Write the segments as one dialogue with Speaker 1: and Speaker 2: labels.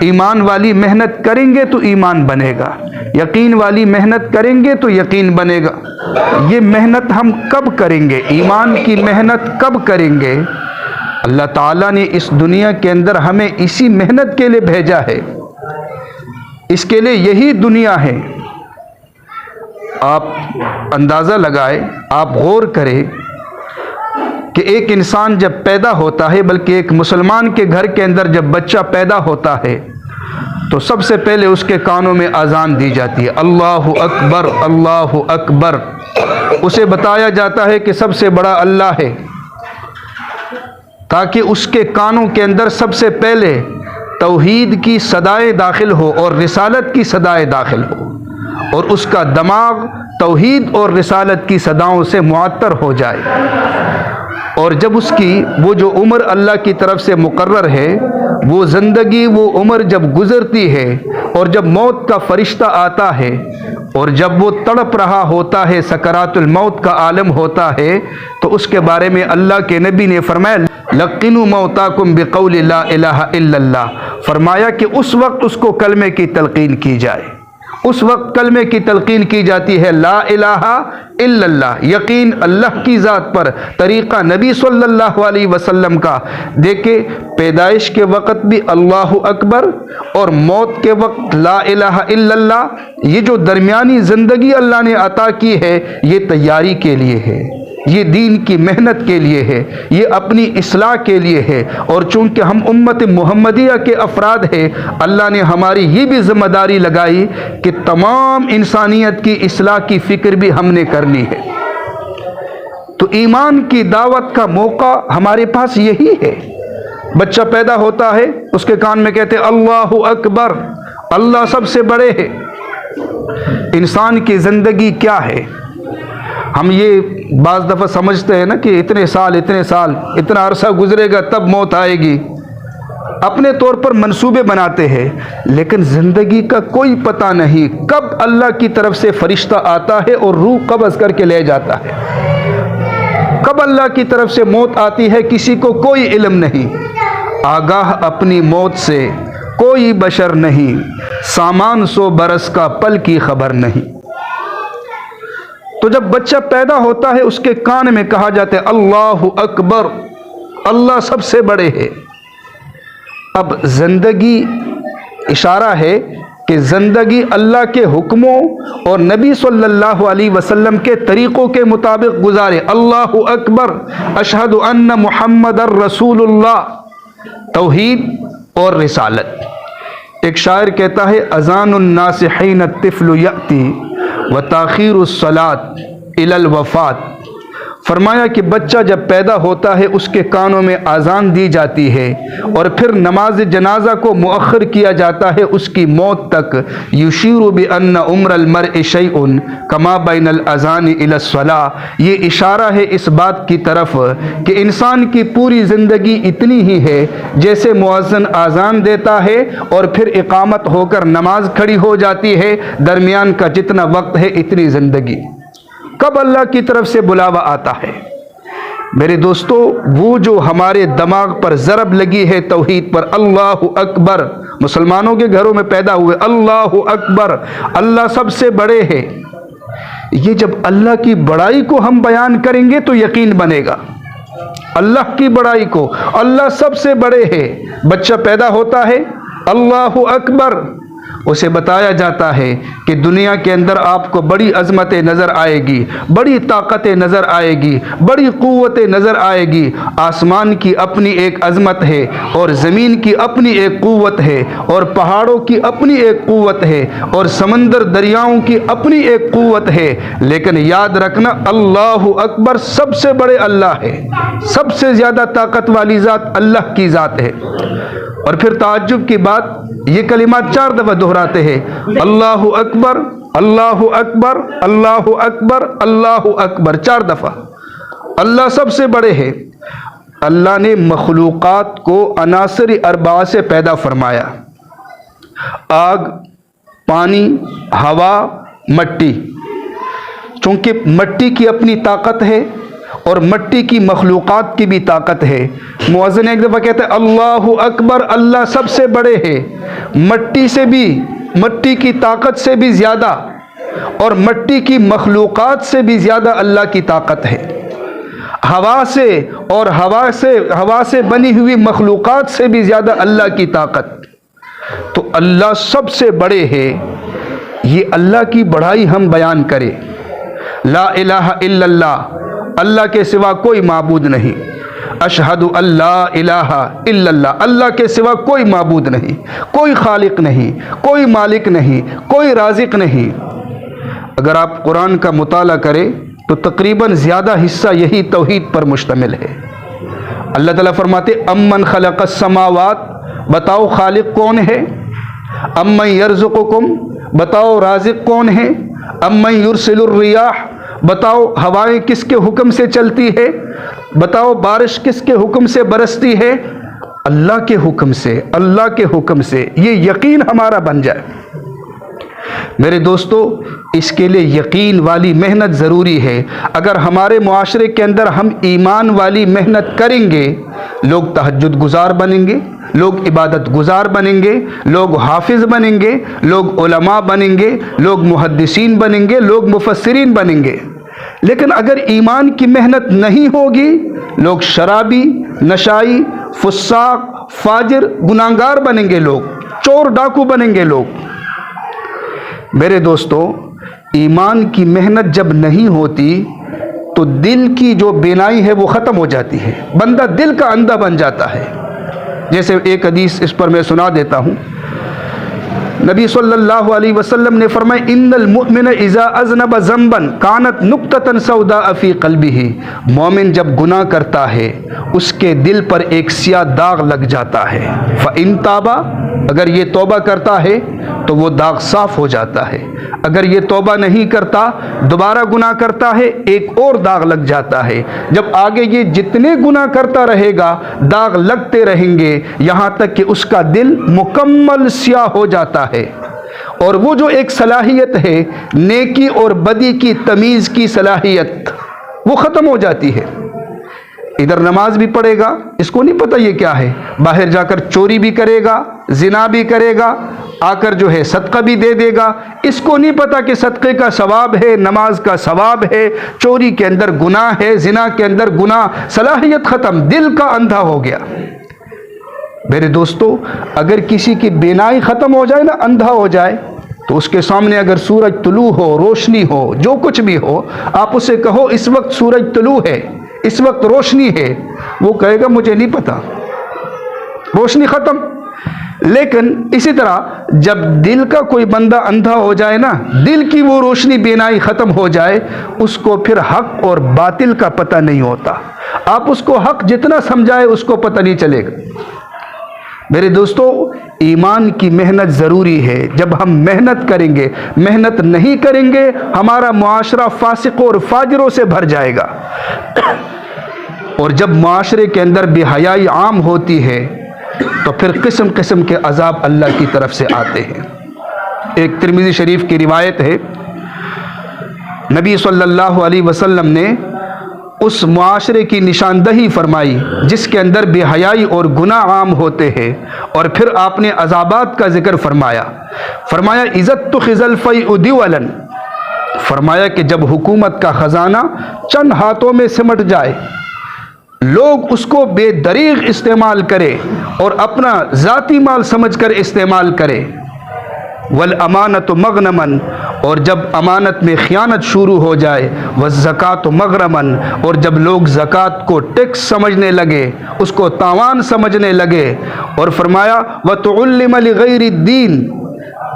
Speaker 1: ईमान वाली मेहनत करेंगे तो ईमान बनेगा, यकीन वाली मेहनत करेंगे तो यकीन बनेगा। ये मेहनत हम कब करेंगे? ईमान की मेहनत कब करेंगे? अल्लाह ताला ने इस दुनिया के अंदर हमें इसी मेहनत के लिए भेजा है, इसके लिए यही दुनिया है। आप अंदाज़ा लगाए, आप गौर करें कि एक इंसान जब पैदा होता है, बल्कि एक मुसलमान के घर के अंदर जब बच्चा पैदा होता है तो सबसे पहले उसके कानों में अजान दी जाती है, अल्लाहु अकबर अल्लाहु अकबर। उसे बताया जाता है कि सबसे बड़ा अल्लाह है, ताकि उसके कानों के अंदर सबसे पहले तौहीद की सदाएं दाखिल हो और रिसालत की सदाएं दाखिल हो, और उसका दिमाग तौहीद और रिसालत की सदाओं से मुअत्तर हो जाए। और जब उसकी वो जो उम्र अल्लाह की तरफ से मुकर्रर है, वो ज़िंदगी, वो उम्र जब गुज़रती है और जब मौत का फ़रिश्ता आता है और जब वो तड़प रहा होता है, सकरातुल मौत का आलम होता है, तो उसके बारे में अल्लाह के नबी ने फरमाया, लक़िनु मौताकुम बिक़ौलि ला इलाहा इल्लल्लाह। फरमाया कि उस वक्त उसको कलमे की तलक़ीन की जाए, उस वक्त कलमे की तलक़ीन की जाती है, ला इलाहा इल्लल्लाह, यकीन अल्लाह की ज़ात पर, तरीक़ा नबी सल्लल्लाहु अलैहि वसल्लम का। देखे, पैदाइश के वक़्त भी अल्लाहु अकबर और मौत के वक्त ला इलाहा इल्लल्लाह। ये जो दरमियानी ज़िंदगी अल्लाह ने अता की है, ये तैयारी के लिए है, ये दीन की मेहनत के लिए है, ये अपनी इस्लाह के लिए है। और चूँकि हम उम्मत मुहम्मदिया के अफराद हैं, अल्लाह ने हमारी ये भी ज़िम्मेदारी लगाई कि तमाम इंसानियत की इस्लाह की फ़िक्र भी हमने करनी है। तो ईमान की दावत का मौका हमारे पास यही है। बच्चा पैदा होता है, उसके कान में कहते अल्लाहु अकबर, अल्लाह सबसे बड़े है। इंसान की ज़िंदगी क्या है? हम ये बाज़ दफ़ा समझते हैं ना कि इतने साल इतना अरसा गुजरेगा तब मौत आएगी, अपने तौर पर मंसूबे बनाते हैं, लेकिन ज़िंदगी का कोई पता नहीं कब अल्लाह की तरफ से फ़रिश्ता आता है और रूह कब्ज़ करके ले जाता है। कब अल्लाह की तरफ से मौत आती है, किसी को कोई इल्म नहीं। आगाह अपनी मौत से कोई बशर नहीं, सामान 100 बरस का पल की खबर नहीं। तो जब बच्चा पैदा होता है, उसके कान में कहा जाता है अल्लाहु अकबर, अल्लाह सबसे बड़े है। अब ज़िंदगी, इशारा है कि ज़िंदगी अल्लाह के हुक्मों और नबी सल्लल्लाहु अलैहि वसल्लम के तरीक़ों के मुताबिक गुजारे। अल्लाहु अकबर, अशहदु अन्ना मुहम्मदर रसूलुल्लाह, तौहीद और रिसालत। एक शायर कहता है, अज़ानुन नासहीन तिफ़्लु यअती व ताख़ीरुस सलात इलल वफ़ात। फरमाया कि बच्चा जब पैदा होता है, उसके कानों में आज़ान दी जाती है और फिर नमाज जनाजा को मुअख्खर किया जाता है उसकी मौत तक। युशीरु बि अन्ना उम्रल मर्इ शैउन कमा बैनल अज़ान इलस सलाह। ये इशारा है इस बात की तरफ कि इंसान की पूरी ज़िंदगी इतनी ही है जैसे मुअज़्ज़िन आज़ान देता है और फिर इक़ामत होकर नमाज खड़ी हो जाती है, दरमियान का जितना वक्त है इतनी ज़िंदगी। कब अल्लाह की तरफ से बुलावा आता है? मेरे दोस्तों, वो जो हमारे दिमाग पर ज़रब लगी है तौहीद पर, अल्लाहु अकबर, मुसलमानों के घरों में पैदा हुए, अल्लाहु अकबर, अल्लाह सबसे बड़े हैं। ये जब अल्लाह की बड़ाई को हम बयान करेंगे तो यकीन बनेगा, अल्लाह की बड़ाई को, अल्लाह सबसे बड़े हैं। बच्चा पैदा होता है, अल्लाहु अकबर, उसे बताया जाता है कि दुनिया के अंदर आपको बड़ी अज़मतें नज़र आएगी, बड़ी ताकतें नज़र आएगी, बड़ी क़ुव्वतें नज़र आएगी। आसमान की अपनी एक अज़मत है और ज़मीन की अपनी एक क़ुव्वत है और पहाड़ों की अपनी एक क़ुव्वत है और समंदर दरियाओं की अपनी एक क़ुव्वत है। लेकिन याद रखना, अल्लाहु अकबर सबसे बड़े अल्लाह है, सबसे ज़्यादा ताकत वाली ज़ात अल्लाह की ज़ात है। और फिर ताज्जुब की बात, ये कलिमात 4 दफ़ा दोहराते हैं, अल्लाहु अकबर अल्लाहु अकबर अल्लाहु अकबर अल्लाहु अकबर, 4 दफ़ा। अल्लाह सबसे बड़े हैं। अल्लाह ने मखलूक़ात को अनासर अरबा से पैदा फरमाया, आग, पानी, हवा, मट्टी। चूँकि मट्टी की अपनी ताकत है और मट्टी की मखलूक़ात की भी ताकत है। मुअज़्ज़िन एक दफ़ा कहते हैं अल्लाहु अकबर, अल्लाह सबसे बड़े है, मट्टी से भी, मट्टी की ताकत से भी ज़्यादा और मट्टी की मखलूक़ात से भी ज़्यादा अल्लाह की ताकत है। हवा से और हवा से बनी हुई मखलूक़ात से भी ज़्यादा अल्लाह की ताकत। तो अल्लाह सबसे बड़े है, ये अल्लाह की बढ़ाई हम बयान करें। ला इलाहा इल्लल्लाह, अल्लाह के सिवा कोई माबूद नहीं। अशहदु अल्ला इलाहा इल्लल्लाह, अल्लाह के सिवा कोई माबूद नहीं, कोई खालिक नहीं, कोई मालिक नहीं, कोई राज़िक नहीं। अगर आप कुरान का मुताला करें तो तकरीबन ज़्यादा हिस्सा यही तौहीद पर मुश्तमिल है। अल्लाह ताला फरमाते अम्मन खलक़स समावात, बताओ खालिक कौन है। अम्मन यर्ज़ुकुकुम, बताओ राज़िक कौन है। अम्मन युरसिलुर रियाह, बताओ हवाएं किसके हुक्म से चलती है। बताओ बारिश किसके हुक्म से बरसती है। अल्लाह के हुक्म से, अल्लाह के हुक्म से। ये यकीन हमारा बन जाए। मेरे दोस्तों, इसके लिए यकीन वाली मेहनत ज़रूरी है। अगर हमारे मुआशरे के अंदर हम ईमान वाली मेहनत करेंगे, लोग तहज्जुद गुज़ार बनेंगे, लोग इबादत गुज़ार बनेंगे, लोग हाफिज़ बनेंगे, लोग उलमा बनेंगे, लोग मुहद्दिसीन बनेंगे, लोग मुफस्सिरीन बनेंगे। लेकिन अगर ईमान की मेहनत नहीं होगी, लोग शराबी, नशाई, फुस्साक, फाजिर, गुनाहगार बनेंगे, लोग चोर डाकू बनेंगे लोग। मेरे दोस्तों, ईमान की मेहनत जब नहीं होती तो दिल की जो बेनाई है वो ख़त्म हो जाती है, बंदा दिल का अंधा बन जाता है। जैसे एक हदीस इस पर मैं सुना देता हूँ। नबी सल्लल्लाहु अलैहि वसल्लम ने फरमाया इन्नल मुमिन इज़ा अज़नब ज़ंबन कानत नुक्ततन सौदा फ़ी क़ल्बिही, मोमिन जब गुनाह करता है उसके दिल पर एक सियाह दाग लग जाता है। फ़इन ताबा, अगर ये तौबा करता है तो वो दाग साफ़ हो जाता है। अगर ये तौबा नहीं करता, दोबारा गुनाह करता है, एक और दाग लग जाता है। जब आगे ये जितने गुनाह करता रहेगा दाग लगते रहेंगे, यहाँ तक कि उसका दिल मुकम्मल स्याह हो जाता है। और वो जो एक सलाहियत है नेकी और बदी की तमीज़ की सलाहियत, वो ख़त्म हो जाती है। इधर नमाज भी पढ़ेगा, इसको नहीं पता ये क्या है, बाहर जाकर चोरी भी करेगा, जिना भी करेगा, आकर जो है सदका भी दे देगा, इसको नहीं पता कि सदक़े का सवाब है, नमाज का सवाब है, चोरी के अंदर गुनाह है, जिना के अंदर गुनाह। सलाहियत ख़त्म, दिल का अंधा हो गया। मेरे दोस्तों, अगर किसी की बेनाई ख़त्म हो जाए ना, अंधा हो जाए, तो उसके सामने अगर सूरज तुलू हो, रोशनी हो, जो कुछ भी हो, आप उसे कहो इस वक्त सूरज तुलू है, इस वक्त रोशनी है, वो कहेगा मुझे नहीं पता, रोशनी ख़त्म। लेकिन इसी तरह जब दिल का कोई बंदा अंधा हो जाए ना, दिल की वो रोशनी बेनाई ख़त्म हो जाए, उसको फिर हक और बातिल का पता नहीं होता। आप उसको हक जितना समझाए उसको पता नहीं चलेगा। मेरे दोस्तों, ईमान की मेहनत ज़रूरी है। जब हम मेहनत करेंगे, मेहनत नहीं करेंगे, हमारा मुआशरा फासिकों और फाजिरों से भर जाएगा। और जब मुआशरे के अंदर बेहयाई आम होती है तो फिर किस्म किस्म के अजाब अल्लाह की तरफ से आते हैं। एक तिरमिज़ी शरीफ की रिवायत है, नबी सल्लल्लाहु अलैहि वसल्लम ने उस मुआशरे की निशानदही फरमाई जिसके अंदर बेहयाई और गुनाह आम होते हैं, और फिर आपने अजाबात का जिक्र फरमाया इज़्ज़त तो खिज़ल फ़ई उदिवलन, फरमाया कि जब हुकूमत का ख़जाना चंद हाथों में सिमट जाए, लोग उसको बेदरीग इस्तेमाल करें और अपना ज़ाती माल समझकर इस्तेमाल करें। वल अमानत मगनमन, और जब अमानत में ख़यानत शुरू हो जाए, व ज़कात मगरमन, और जब लोग ज़कात को टैक्स समझने लगे, उसको तावान समझने लगे। और फरमाया व तुउल्लिम लिगैरि दीन,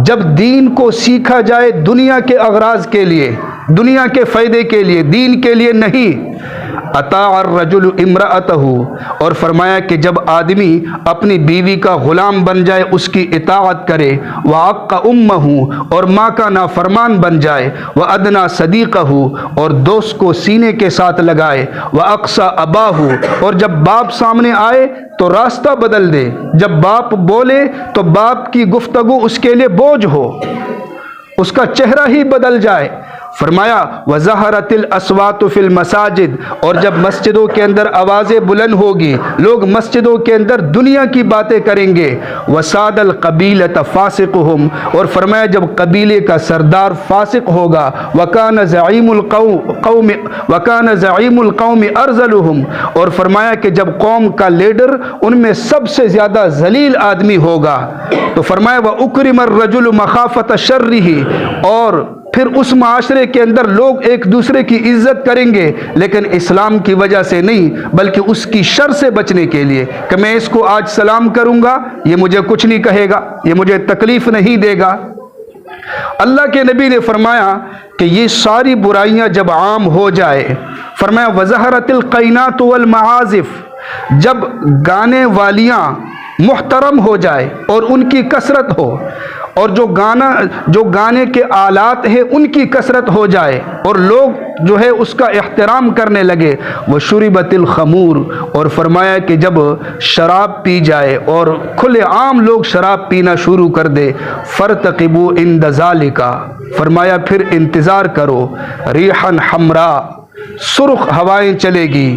Speaker 1: जब दीन को सीखा जाए दुनिया के अगराज के लिए, दुनिया के फ़ायदे के लिए, दीन के लिए नहीं। अताअर रजुल इम्राअतहु, और फरमाया कि जब आदमी अपनी बीवी का ग़ुलाम बन जाए, उसकी इताअत करे, व अक्का उम्महु, और माँ का नाफरमान बन जाए, व अदना सदीक़हु, और दोस्त को सीने के साथ लगाए, व अक्सा अबाहु, और जब बाप सामने आए तो रास्ता बदल दे, जब बाप बोले तो बाप की गुफ्तगू उसके लिए बोझ हो, उसका चेहरा ही बदल जाए। फरमाया वज़हरतिल अस्वातु फिल मसाजिद, और जब मस्जिदों के अंदर आवाज़ें बुलंद होगी, लोग मस्जिदों के अंदर दुनिया की बातें करेंगे। वसादल कबीलत फासिकुहुम, और फरमाया जब कबीले का सरदार फासिक होगा, वकान ज़ईमुल कौम अरज़लुहुम, और फरमाया कि जब कौम का लीडर उनमें सबसे ज़्यादा जलील आदमी होगा, तो फरमाया व उकरिमर रजुल मखाफत शर्रिही, और फिर उस माशरे के अंदर लोग एक दूसरे की इज्जत करेंगे, लेकिन इस्लाम की वजह से नहीं, बल्कि उसकी शर से बचने के लिए कि मैं इसको आज सलाम करूंगा, ये मुझे कुछ नहीं कहेगा, ये मुझे तकलीफ नहीं देगा। अल्लाह के नबी ने फरमाया कि ये सारी बुराइयां जब आम हो जाए, फरमाया वज़हरतिल क़ैनात वल मआज़िफ़, जब गाने वालियां मुहतरम हो जाए और उनकी कसरत हो, और जो गाने के आलात है उनकी कसरत हो जाए, और लोग जो है उसका एहतराम करने लगे। वह शुरिबतिल खमूर, और फरमाया कि जब शराब पी जाए और खुले आम लोग शराब पीना शुरू कर दे, फरतक़िबू इंद ज़ालिका, फरमाया फिर इंतज़ार करो, रिहन हमरा, सुर्ख हवाएं चलेगी,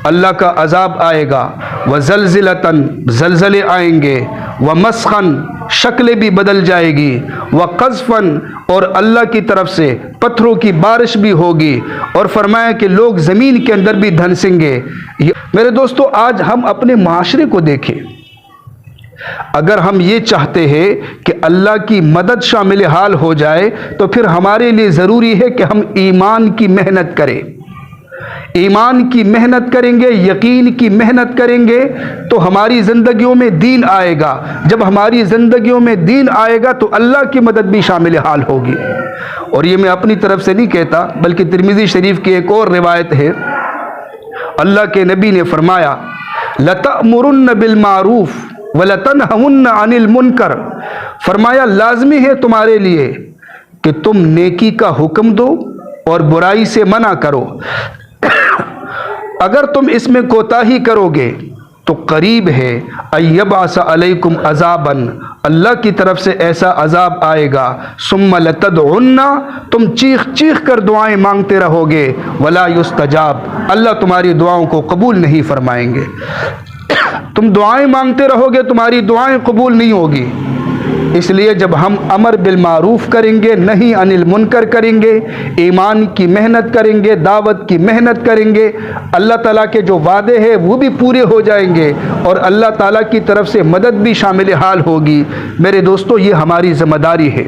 Speaker 1: अल्लाह का अजाब आएगा, व ज़लज़िलतन, ज़लज़ले आएंगे, व मस्खन, शक्लें भी बदल जाएगी, व क़ज़फ़न, और अल्लाह की तरफ से पत्थरों की बारिश भी होगी, और फरमाया कि लोग ज़मीन के अंदर भी धंसेंगे। मेरे दोस्तों, आज हम अपने माशरे को देखें, अगर हम ये चाहते हैं कि अल्लाह की मदद शामिल हाल हो जाए, तो फिर हमारे लिए ज़रूरी है कि हम ईमान की मेहनत करें। ईमान की मेहनत करेंगे, यकीन की मेहनत करेंगे, तो हमारी ज़िंदगियों में दीन आएगा। जब हमारी ज़िंदगियों में दीन आएगा तो अल्लाह की मदद भी शामिल हाल होगी। और ये मैं अपनी तरफ से नहीं कहता, बल्कि तिरमिज़ी शरीफ की एक और रिवायत है, अल्लाह के नबी ने फरमाया लतअमुरुन्न बिल मारूफ व लतनहउन्न अनिल मुनकर, फरमाया लाजमी है तुम्हारे लिए कि तुम नेकी का हुक्म दो और बुराई से मना करो। अगर तुम इसमें कोताही करोगे तो करीब है अय्यबासा अलैकुम अजाबन, अल्लाह की तरफ से ऐसा अजाब आएगा, सुम्मा लतदउन्ना, तुम चीख चीख कर दुआएं मांगते रहोगे, वला युस्तजाब, अल्लाह तुम्हारी दुआओं को कबूल नहीं फरमाएंगे। तुम दुआएं मांगते रहोगे, तुम्हारी दुआएं कबूल नहीं होगी। इसलिए जब हम अमर बिल मारूफ करेंगे, नहीं अनिल मुनकर करेंगे, ईमान की मेहनत करेंगे, दावत की मेहनत करेंगे, अल्लाह ताला के जो वादे हैं वो भी पूरे हो जाएंगे, और अल्लाह ताला की तरफ से मदद भी शामिल हाल होगी। मेरे दोस्तों, ये हमारी ज़िम्मेदारी है।